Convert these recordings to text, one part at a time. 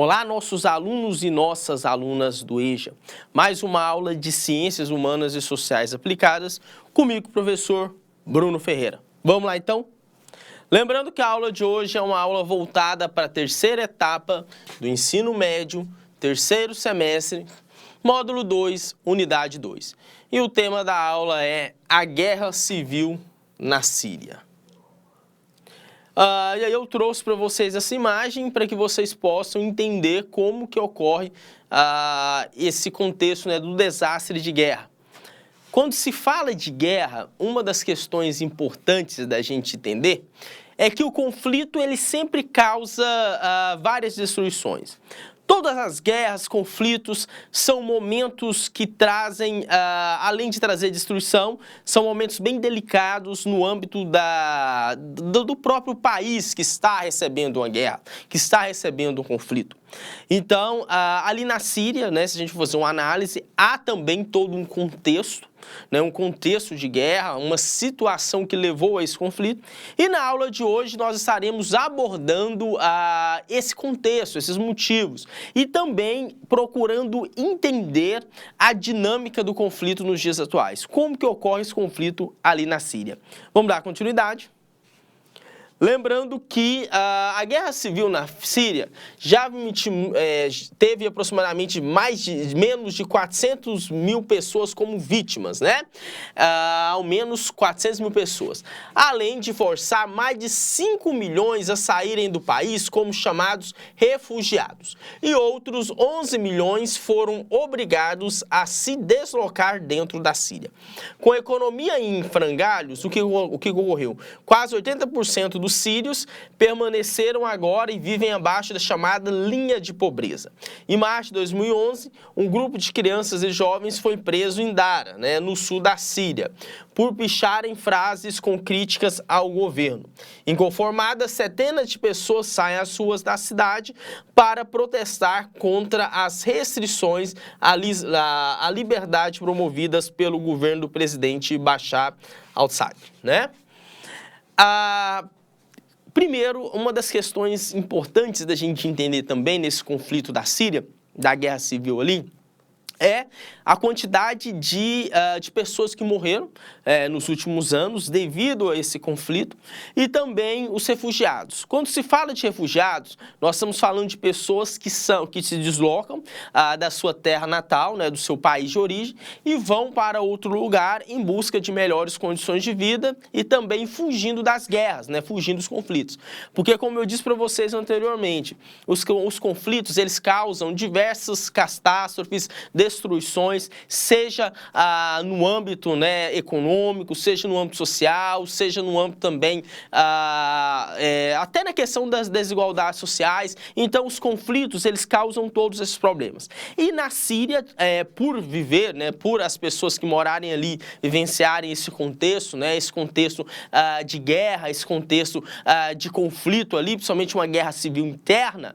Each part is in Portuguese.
Olá, nossos alunos e nossas alunas do EJA. Mais uma aula de Ciências Humanas e Sociais Aplicadas, comigo, professor Bruno Ferreira. Vamos lá, então? Lembrando que a aula de hoje é uma aula voltada para a terceira etapa do ensino médio, terceiro semestre, módulo 2, unidade 2. E o tema da aula é a Guerra Civil na Síria. E aí eu trouxe para vocês essa imagem para que vocês possam entender como que ocorre esse contexto, né, do desastre de guerra. Quando se fala de guerra, uma das questões importantes da gente entender é que o conflito ele sempre causa várias destruições. Todas as guerras, conflitos, são momentos que trazem, além de trazer destruição, são momentos bem delicados no âmbito do próprio país que está recebendo uma guerra, que está recebendo um conflito. Então, ali na Síria, né, se a gente for fazer uma análise, há também todo um contexto, né, um contexto de guerra, uma situação que levou a esse conflito. E na aula de hoje nós estaremos abordando esse contexto, esses motivos, e também procurando entender a dinâmica do conflito nos dias atuais. Como que ocorre esse conflito ali na Síria? Vamos dar continuidade. Lembrando que a guerra civil na Síria já teve aproximadamente menos de 400 mil pessoas como vítimas, né? Ao menos 400 mil pessoas. Além de forçar mais de 5 milhões a saírem do país como chamados refugiados. E outros 11 milhões foram obrigados a se deslocar dentro da Síria. Com a economia em frangalhos, o que ocorreu? Quase 80% dos sírios permaneceram agora e vivem abaixo da chamada linha de pobreza. Em março de 2011, um grupo de crianças e jovens foi preso em Dara, né, no sul da Síria, por picharem frases com críticas ao governo. Inconformadas, centenas de pessoas saem às ruas da cidade para protestar contra as restrições à liberdade promovidas pelo governo do presidente Bashar al-Assad, né? Primeiro, uma das questões importantes da gente entender também nesse conflito da Síria, da guerra civil ali, é a quantidade de pessoas que morreram nos últimos anos devido a esse conflito e também os refugiados. Quando se fala de refugiados, nós estamos falando de pessoas que se deslocam da sua terra natal, né, do seu país de origem, e vão para outro lugar em busca de melhores condições de vida e também fugindo das guerras, né, fugindo dos conflitos. Porque, como eu disse para vocês anteriormente, os conflitos eles causam diversas catástrofes, destruições, seja no âmbito, né, econômico, seja no âmbito social, seja no âmbito também, até na questão das desigualdades sociais. Então, os conflitos, eles causam todos esses problemas. E na Síria, por viver, né, por as pessoas que morarem ali, vivenciarem esse contexto, né, esse contexto de guerra, esse contexto de conflito ali, principalmente uma guerra civil interna,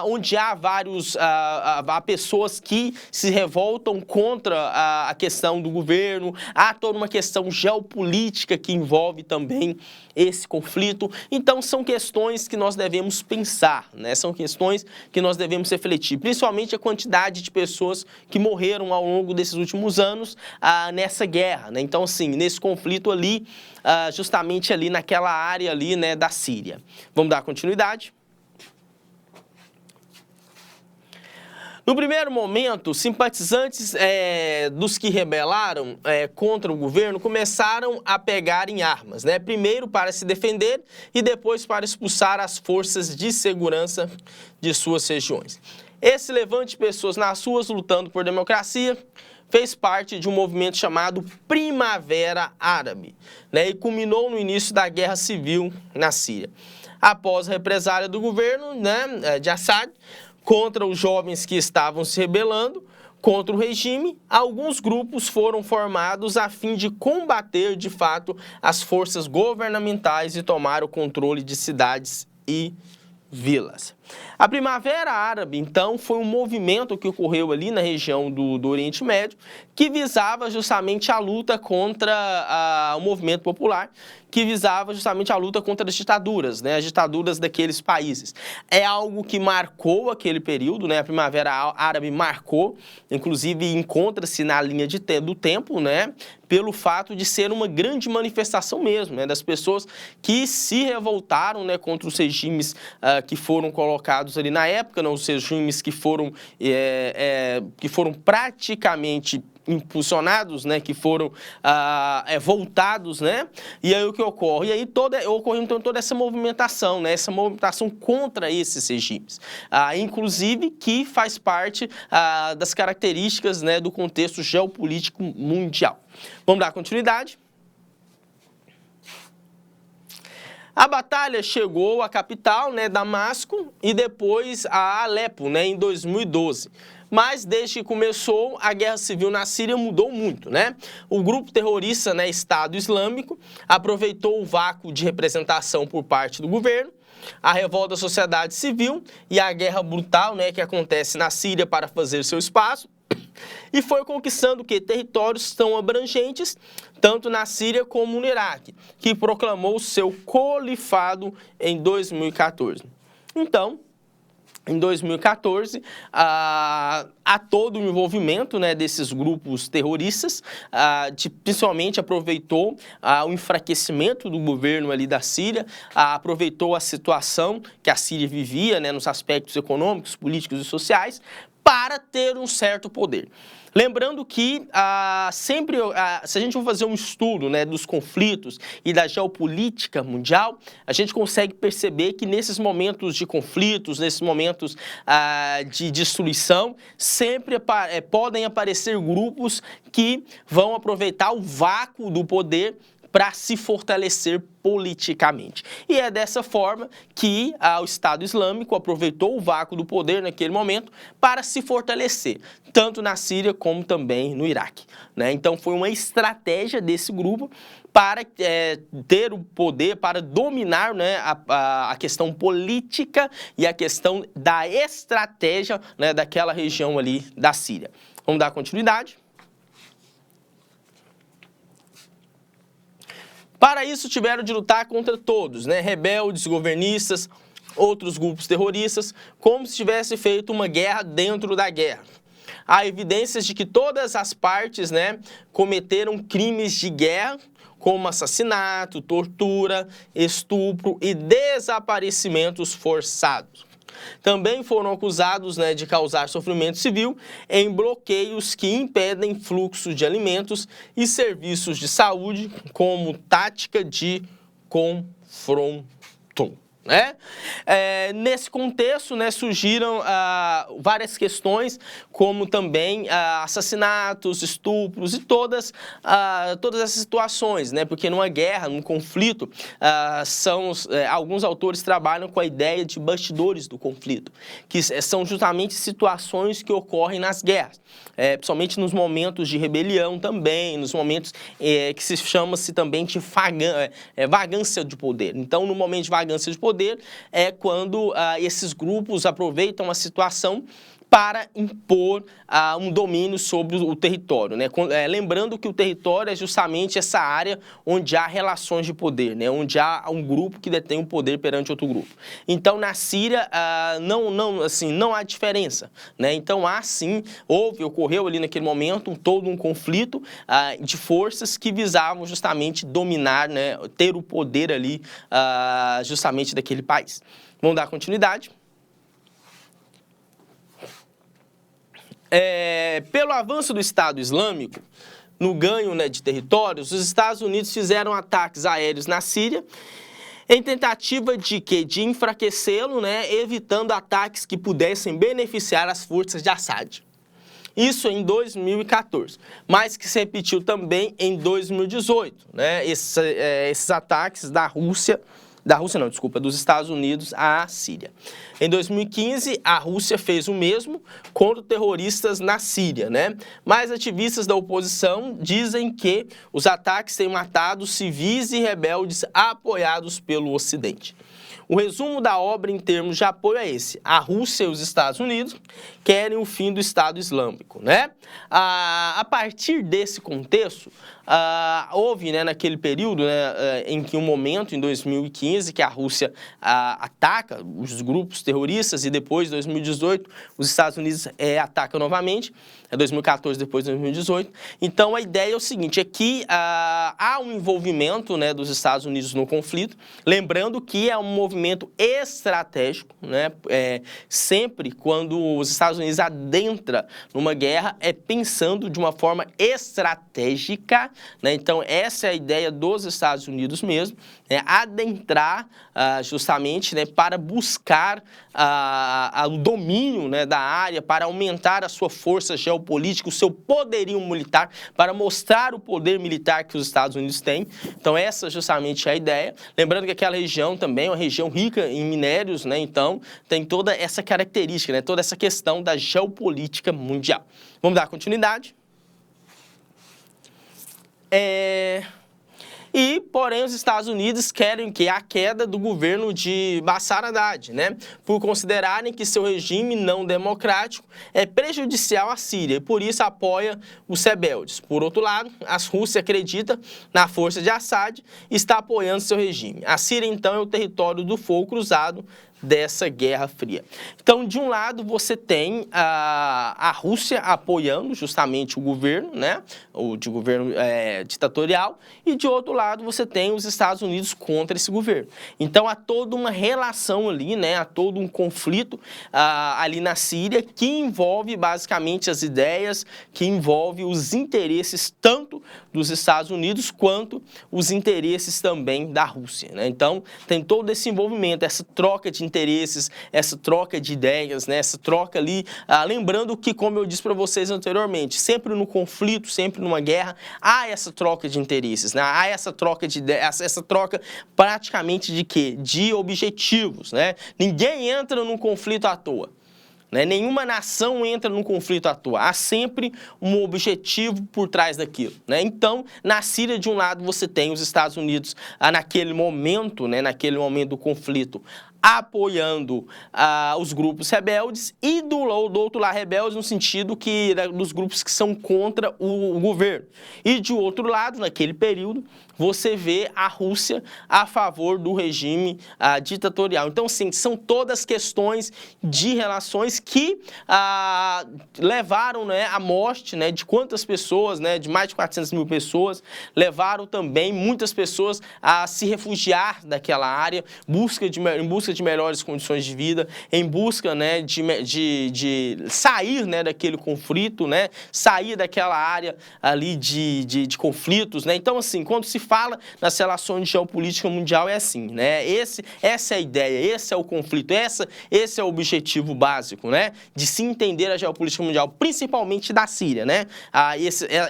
onde há há pessoas que se revoltam contra a questão do governo, há toda uma questão geopolítica que envolve também esse conflito. Então, são questões que nós devemos pensar, né? São questões que nós devemos refletir, principalmente a quantidade de pessoas que morreram ao longo desses últimos anos nessa guerra, né? Então, assim, nesse conflito ali, justamente ali naquela área ali, né, da Síria. Vamos dar continuidade? No primeiro momento, simpatizantes dos que rebelaram contra o governo começaram a pegar em armas, né? Primeiro para se defender e depois para expulsar as forças de segurança de suas regiões. Esse levante de pessoas nas ruas lutando por democracia fez parte de um movimento chamado Primavera Árabe, né? E culminou no início da guerra civil na Síria. Após a represália do governo, né, de Assad, contra os jovens que estavam se rebelando contra o regime, alguns grupos foram formados a fim de combater, de fato, as forças governamentais e tomar o controle de cidades e vilas. A Primavera Árabe, então, foi um movimento que ocorreu ali na região do Oriente Médio, que visava justamente a luta contra o movimento popular, que visava justamente a luta contra as ditaduras, né, as ditaduras daqueles países. É algo que marcou aquele período, né, a Primavera Árabe marcou, inclusive encontra-se na linha do tempo, né, pelo fato de ser uma grande manifestação mesmo, né, das pessoas que se revoltaram, né, contra os regimes que foram colocados ali na época, né, os regimes que foram praticamente impulsionados, né, que foram voltados, né, e aí o que ocorre? E aí ocorreu então toda essa movimentação, né, essa movimentação contra esses regimes, inclusive que faz parte das características, né, do contexto geopolítico mundial. Vamos dar continuidade. A batalha chegou à capital, né, Damasco, e depois a Alepo, né, em 2012. Mas desde que começou, a guerra civil na Síria mudou muito, né? O grupo terrorista, né, Estado Islâmico, aproveitou o vácuo de representação por parte do governo, a revolta da sociedade civil e a guerra brutal, né, que acontece na Síria para fazer seu espaço, e foi conquistando territórios tão abrangentes, tanto na Síria como no Iraque, que proclamou seu califado em 2014. Então, em 2014, há todo o envolvimento, né, desses grupos terroristas, principalmente aproveitou o enfraquecimento do governo ali da Síria, aproveitou a situação que a Síria vivia, né, nos aspectos econômicos, políticos e sociais, para ter um certo poder. Lembrando que se a gente for fazer um estudo, né, dos conflitos e da geopolítica mundial, a gente consegue perceber que nesses momentos de conflitos, nesses momentos de destruição, sempre podem aparecer grupos que vão aproveitar o vácuo do poder para se fortalecer politicamente. E é dessa forma que o Estado Islâmico aproveitou o vácuo do poder naquele momento para se fortalecer, tanto na Síria como também no Iraque, né? Então foi uma estratégia desse grupo para ter o poder, para dominar, né, a questão política e a questão da estratégia, né, daquela região ali da Síria. Vamos dar continuidade. Para isso, tiveram de lutar contra todos, né? Rebeldes, governistas, outros grupos terroristas, como se tivesse feito uma guerra dentro da guerra. Há evidências de que todas as partes, né, cometeram crimes de guerra, como assassinato, tortura, estupro e desaparecimentos forçados. Também foram acusados, né, de causar sofrimento civil em bloqueios que impedem fluxo de alimentos e serviços de saúde como tática de confronto, né? Nesse contexto, né, surgiram várias questões, como também assassinatos, estupros e todas essas situações, né? Porque numa guerra, num conflito, alguns autores trabalham com a ideia de bastidores do conflito, que são justamente situações que ocorrem nas guerras, principalmente nos momentos de rebelião também, nos momentos que se chama-se também de vagância de poder. Então, no momento de vagância de poder, é quando esses grupos aproveitam a situação para impor um domínio sobre o território, né? Lembrando que o território é justamente essa área onde há relações de poder, né? Onde há um grupo que detém o poder perante outro grupo. Então, na Síria, não há diferença, né? Então, ocorreu ali naquele momento todo um conflito de forças que visavam justamente dominar, né? Ter o poder ali justamente daquele país. Vamos dar continuidade. Pelo avanço do Estado Islâmico, no ganho, né, de territórios, os Estados Unidos fizeram ataques aéreos na Síria em tentativa de enfraquecê-lo, né, evitando ataques que pudessem beneficiar as forças de Assad. Isso em 2014, mas que se repetiu também em 2018, né, esses ataques dos Estados Unidos à Síria. Em 2015, a Rússia fez o mesmo contra terroristas na Síria, né? Mas ativistas da oposição dizem que os ataques têm matado civis e rebeldes apoiados pelo Ocidente. O resumo da obra em termos de apoio é esse: a Rússia e os Estados Unidos querem o fim do Estado Islâmico, né? A partir desse contexto, houve, né, naquele período, né, em que um momento, em 2015, que a Rússia ataca os grupos terroristas e depois, em 2018, os Estados Unidos atacam novamente, 2014, depois de 2018. Então, a ideia é o seguinte, é que há um envolvimento, né, dos Estados Unidos no conflito, lembrando que é um movimento estratégico, né, sempre quando os Estados Unidos adentram numa guerra, é pensando de uma forma estratégica, né? Então, essa é a ideia dos Estados Unidos mesmo, né? Adentrar justamente, né, para buscar o domínio, né, da área, para aumentar a sua força geopolítica, o seu poderio militar, para mostrar o poder militar que os Estados Unidos têm. Então, essa justamente é a ideia. Lembrando que aquela região também é uma região rica em minérios, né? Então, tem toda essa característica, né, toda essa questão da geopolítica mundial. Vamos dar continuidade. Porém, os Estados Unidos querem que a queda do governo de Bashar Assad, né? Por considerarem que seu regime não democrático é prejudicial à Síria e por isso apoia os rebeldes. Por outro lado, a Rússia acredita na força de Assad e está apoiando seu regime. A Síria, então, é o território do fogo cruzado dessa Guerra Fria. Então, de um lado, você tem a Rússia apoiando justamente o governo, né, o governo ditatorial, e de outro lado, você tem os Estados Unidos contra esse governo. Então, há toda uma relação ali, né, há todo um conflito ali na Síria que envolve basicamente as ideias, que envolve os interesses tanto dos Estados Unidos quanto os interesses também da Rússia, né? Então, tem todo esse envolvimento, essa troca de interesses, essa troca de ideias, né? Essa troca ali, lembrando que, como eu disse para vocês anteriormente, sempre no conflito, sempre numa guerra, há essa troca de interesses, né? Há essa troca de ideias, essa troca praticamente de quê? De objetivos, né? Ninguém entra num conflito à toa. Nenhuma nação entra num conflito à toa. Há sempre um objetivo por trás daquilo, né? Então, na Síria, de um lado, você tem os Estados Unidos, naquele momento, né, naquele momento do conflito, apoiando os grupos rebeldes e do outro lado rebeldes no sentido que dos grupos que são contra o governo. E de outro lado, naquele período, você vê a Rússia a favor do regime ditatorial. Então, sim, são todas questões de relações que levaram, né, à morte, né, de quantas pessoas, né, de mais de 400 mil pessoas, levaram também muitas pessoas a se refugiar daquela área, em busca de melhores condições de vida, em busca, né, de sair, né, daquele conflito, né, sair daquela área ali de conflitos, né? Então, assim, quando se fala nas relações de geopolítica mundial é assim, né? Essa é a ideia, esse é o conflito, esse é o objetivo básico, né? De se entender a geopolítica mundial, principalmente da Síria, né?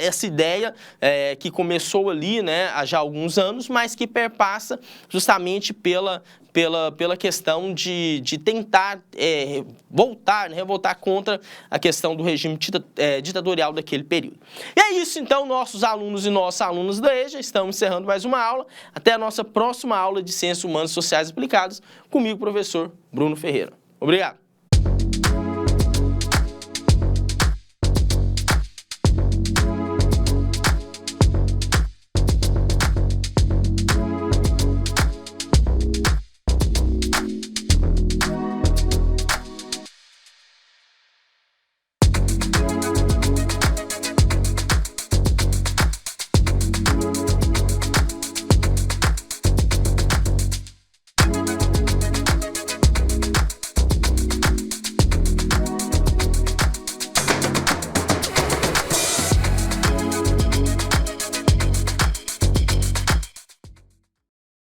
Essa ideia que começou ali, né, há já alguns anos, mas que perpassa justamente pela questão de tentar revoltar contra a questão do regime ditatorial daquele período. E é isso, então, nossos alunos e nossas alunas da EJA, estamos encerrando mais uma aula. Até a nossa próxima aula de Ciências Humanas e Sociais Aplicadas, comigo, professor Bruno Ferreira. Obrigado.